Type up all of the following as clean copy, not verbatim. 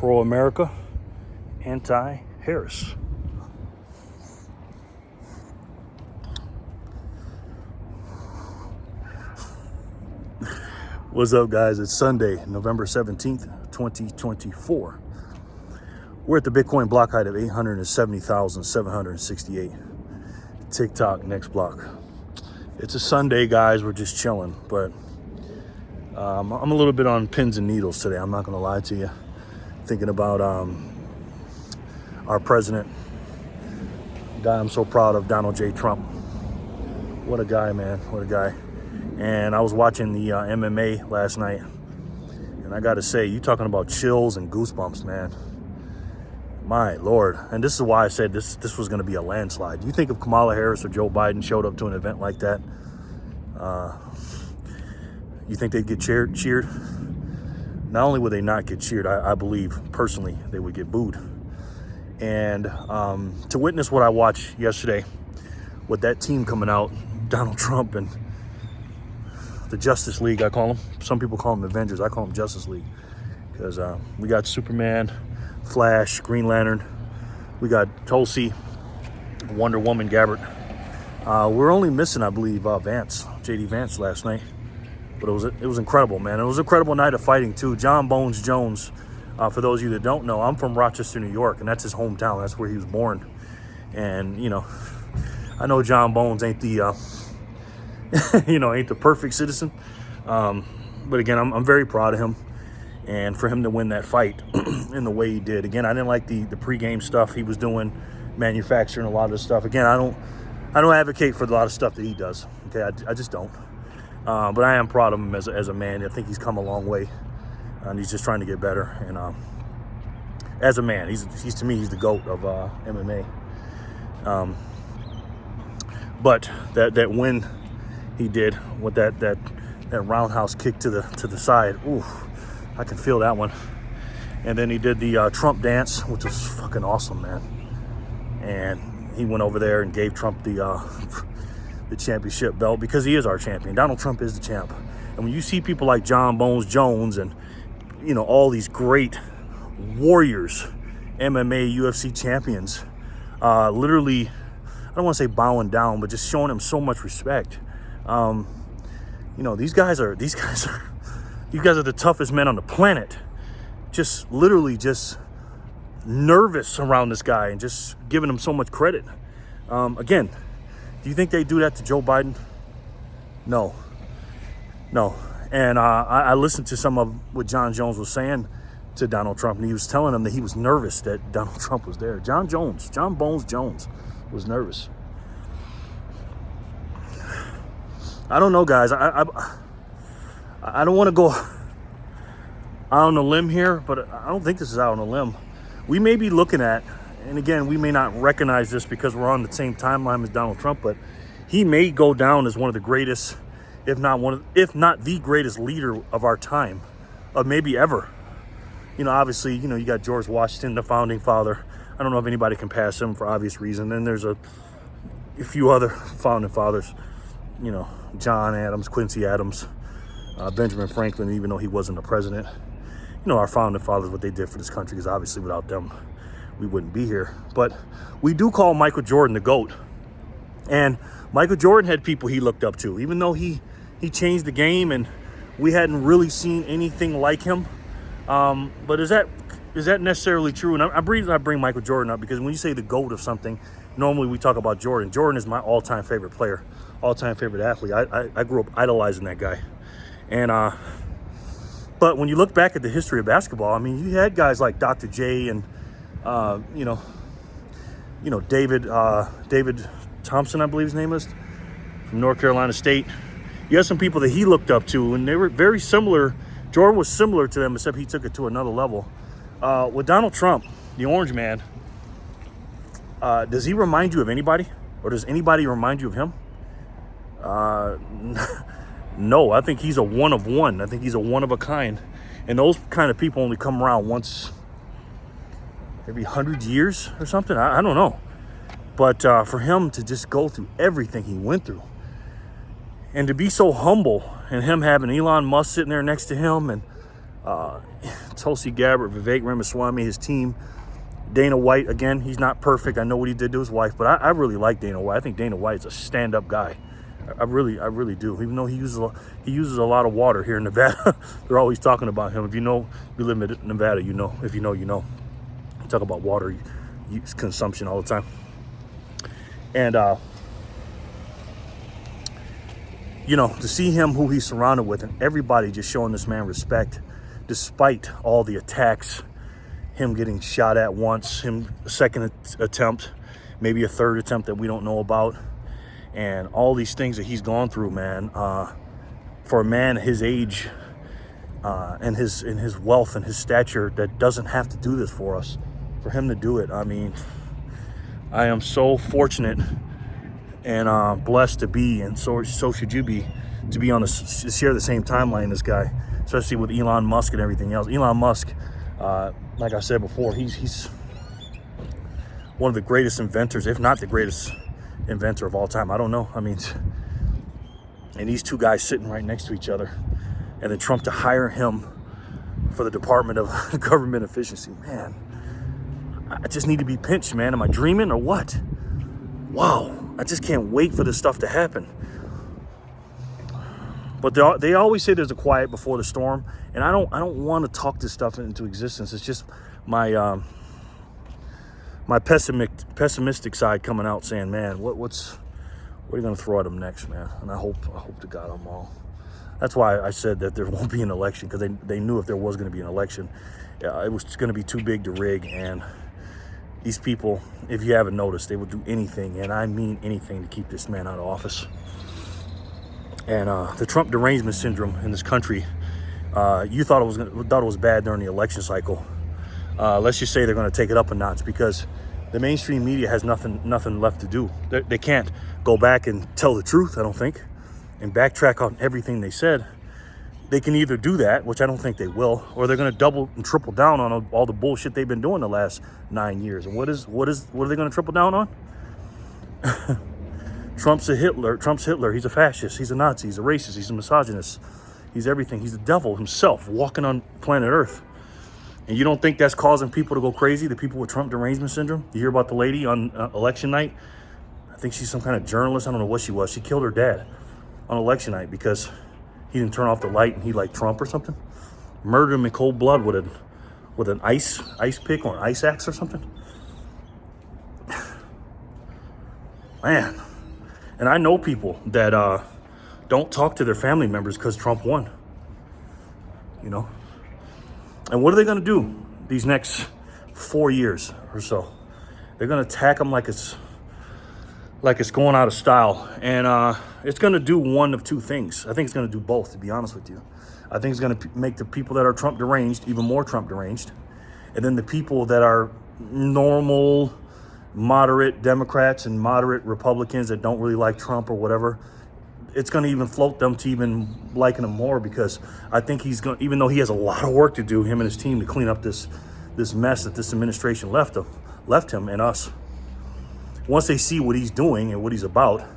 pro-America, anti-Harris. What's up, guys? It's Sunday, November 17th, 2024. We're at the Bitcoin block height of 870,768. TikTok next block. It's a Sunday, guys. We're just chilling, but I'm a little bit on pins and needles today. I'm not going to lie to you. Thinking about our president, guy I'm so proud of, Donald J. Trump. What a guy, man. What a guy. And I was watching the MMA last night, and I got to say, you talking about chills and goosebumps, man. My Lord. And this is why I said this was going to be a landslide. You think if Kamala Harris or Joe Biden showed up to an event like that, you think they'd get cheered? Not only would they not get cheered, I believe personally they would get booed. And to witness what I watched yesterday with that team coming out, Donald Trump and the Justice League, I call them. Some people call them Avengers. I call them Justice League. Because we got Superman, Flash, Green Lantern. We got Tulsi, Wonder Woman, Gabbard. We're only missing, I believe, Vance, J.D. Vance last night. But it was incredible, man. It was an incredible night of fighting, too. John Bones Jones, for those of you that don't know, I'm from Rochester, New York, and that's his hometown. That's where he was born. And, you know, I know John Bones ain't the... ain't the perfect citizen. But again, I'm very proud of him. And for him to win that fight in the way he did. Again, I didn't like the pregame stuff he was doing, manufacturing a lot of this stuff. Again, I don't advocate for a lot of stuff that he does. Okay, I just don't. But I am proud of him as a man. I think he's come a long way. And he's just trying to get better. And as a man, he's to me, he's the GOAT of MMA. But that win he did with that roundhouse kick to the side. Ooh, I can feel that one. And then he did the Trump dance, which was fucking awesome, man. And he went over there and gave Trump the championship belt because he is our champion. Donald Trump is the champ. And when you see people like John Bones Jones and all these great warriors, MMA, UFC champions, literally, I don't want to say bowing down, but just showing him so much respect. These guys are the toughest men on the planet. Just literally just nervous around this guy and just giving him so much credit. Again, do you think they do that to Joe Biden? No. And I listened to some of what John Jones was saying to Donald Trump, and he was telling him that he was nervous that Donald Trump was there. John Bones Jones was nervous. I don't know, guys. I don't want to go out on a limb here, but I don't think this is out on a limb. We may be looking at, and again, we may not recognize this because we're on the same timeline as Donald Trump, but he may go down as one of the greatest, if not the greatest leader of our time, of maybe ever. Obviously, you got George Washington, the founding father. I don't know if anybody can pass him for obvious reason. Then there's a few other founding fathers. John Adams, Quincy Adams, Benjamin Franklin, even though he wasn't the president. Our founding fathers, what they did for this country, because obviously without them, we wouldn't be here. But we do call Michael Jordan the GOAT. And Michael Jordan had people he looked up to, even though he changed the game and we hadn't really seen anything like him. But is that necessarily true? And I bring Michael Jordan up because when you say the GOAT of something, normally we talk about Jordan. Jordan is my all-time favorite player, all-time favorite athlete. I grew up idolizing that guy. And but when you look back at the history of basketball, I mean, you had guys like Dr. J and David Thompson, I believe his name is, from North Carolina State. You had some people that he looked up to, and they were very similar. Jordan was similar to them, except he took it to another level. With Donald Trump, the Orange Man, does he remind you of anybody? Or does anybody remind you of him? No, I think he's a one of one. I think he's a one of a kind. And those kind of people only come around once every 100 years or something. I don't know. But for him to just go through everything he went through and to be so humble, and him having Elon Musk sitting there next to him, and Tulsi Gabbard, Vivek Ramaswamy, his team. Dana White, again, he's not perfect. I know what he did to his wife, but I really like Dana White. I think Dana White's a stand-up guy. I really do. Even though he uses a lot of water here in Nevada, they're always talking about him. If you know, you live in Nevada, you know. If you know, you know. We talk about water use consumption all the time. And you know, to see him, who he's surrounded with, and everybody just showing this man respect, despite all the attacks, him getting shot at once, him a second attempt, maybe a third attempt that we don't know about, and all these things that he's gone through, man. For a man his age and his wealth and his stature that doesn't have to do this for us, for him to do it, I mean, I am so fortunate and blessed to be, and so should you be, to be on to share the same timeline as this guy, especially with Elon Musk and everything else. Elon Musk, like I said before, he's one of the greatest inventors, if not the greatest inventor of all time. I don't know. I mean, and these two guys sitting right next to each other, and then Trump to hire him for the Department of Government Efficiency. Man, I just need to be pinched, man. Am I dreaming or what? Wow. I just can't wait for this stuff to happen. But they always say there's a quiet before the storm, and I don't want to talk this stuff into existence. It's just my my pessimistic side coming out saying, man, what are you going to throw at them next, man? And I hope to God I'm wrong. That's why I said that there won't be an election, because they knew if there was going to be an election, it was going to be too big to rig. And these people, if you haven't noticed, they will do anything, and I mean anything, to keep this man out of office. And the Trump derangement syndrome in this country, you thought it was bad during the election cycle. Let's just say they're going to take it up a notch, because the mainstream media has nothing left to do. They can't go back and tell the truth, I don't think, and backtrack on everything they said. They can either do that, which I don't think they will, or they're going to double and triple down on all the bullshit they've been doing the last 9 years. And what are they going to triple down on? Trump's Hitler. He's a fascist. He's a Nazi. He's a racist. He's a misogynist. He's everything. He's the devil himself walking on planet Earth. And you don't think that's causing people to go crazy, the people with Trump derangement syndrome? You hear about the lady on election night? I think she's some kind of journalist. I don't know what she was. She killed her dad on election night because he didn't turn off the light and he liked Trump or something. Murdered him in cold blood with an ice pick or an ice axe or something. Man. And I know people that don't talk to their family members because Trump won. You know? And what are they going to do these next 4 years or so? They're going to attack them like it's going out of style. And it's going to do one of two things. I think it's going to do both, to be honest with you. I think it's going to make the people that are Trump deranged even more Trump deranged. And then the people that are normal, moderate Democrats and moderate Republicans that don't really like Trump or whatever, it's going to even float them to even liking him more, because I think he's going, even though he has a lot of work to do, him and his team, to clean up this mess that this administration left him and us. Once they see what he's doing and what he's about,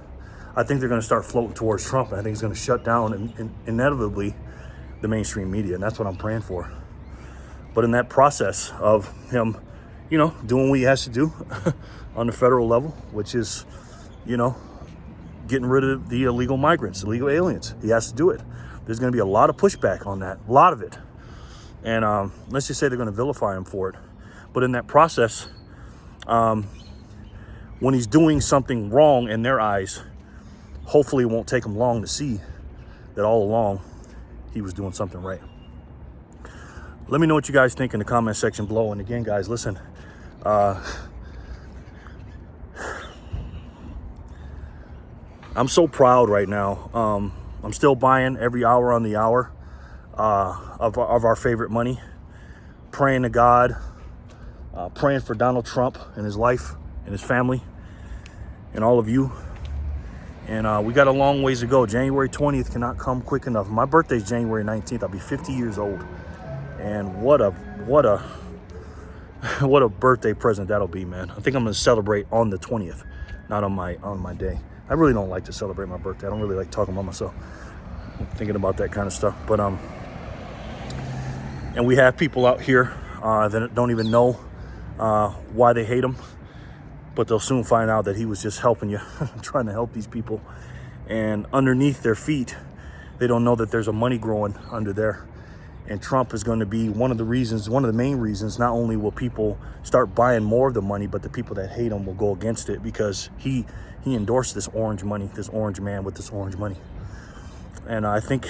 I think they're going to start floating towards Trump, and I think he's going to shut down and inevitably the mainstream media, and that's what I'm praying for. But in that process of him, you know, doing what he has to do on the federal level, which is, you know, getting rid of the illegal migrants, illegal aliens, he has to do it. There's going to be a lot of pushback on that, a lot of it. And let's just say they're going to vilify him for it. But in that process, when he's doing something wrong in their eyes, hopefully it won't take him long to see that all along he was doing something right. Let me know what you guys think in the comment section below. And again, guys, listen, I'm so proud right now. I'm still buying every hour on the hour of our favorite money, praying to God, praying for Donald Trump and his life and his family and all of you. And we got a long ways to go. January 20th cannot come quick enough. My birthday's January 19th. I'll be 50 years old. And what a birthday present that'll be, man. I think I'm gonna celebrate on the 20th, not on my day. I really don't like to celebrate my birthday. I don't really like talking about myself. I'm thinking about that kind of stuff. But And we have people out here that don't even know why they hate him, but they'll soon find out that he was just helping you, trying to help these people. And underneath their feet, they don't know that there's a money growing under there. And Trump is going to be one of the reasons, one of the main reasons. Not only will people start buying more of the money, but the people that hate him will go against it, because he endorsed this orange money, this orange man with this orange money. And I think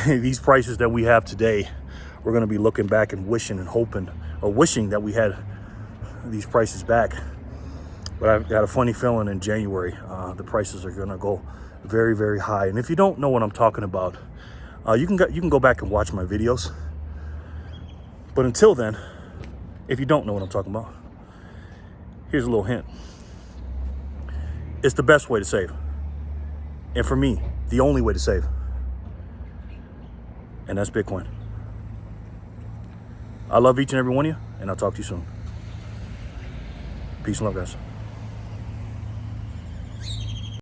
these prices that we have today, we're going to be looking back and wishing and hoping, or wishing that we had these prices back. But I've got a funny feeling in January, the prices are going to go very, very high. And if you don't know what I'm talking about, you can go back and watch my videos. But until then, if you don't know what I'm talking about, here's a little hint. It's the best way to save. And for me, the only way to save. And that's Bitcoin. I love each and every one of you, and I'll talk to you soon. Peace and love, guys.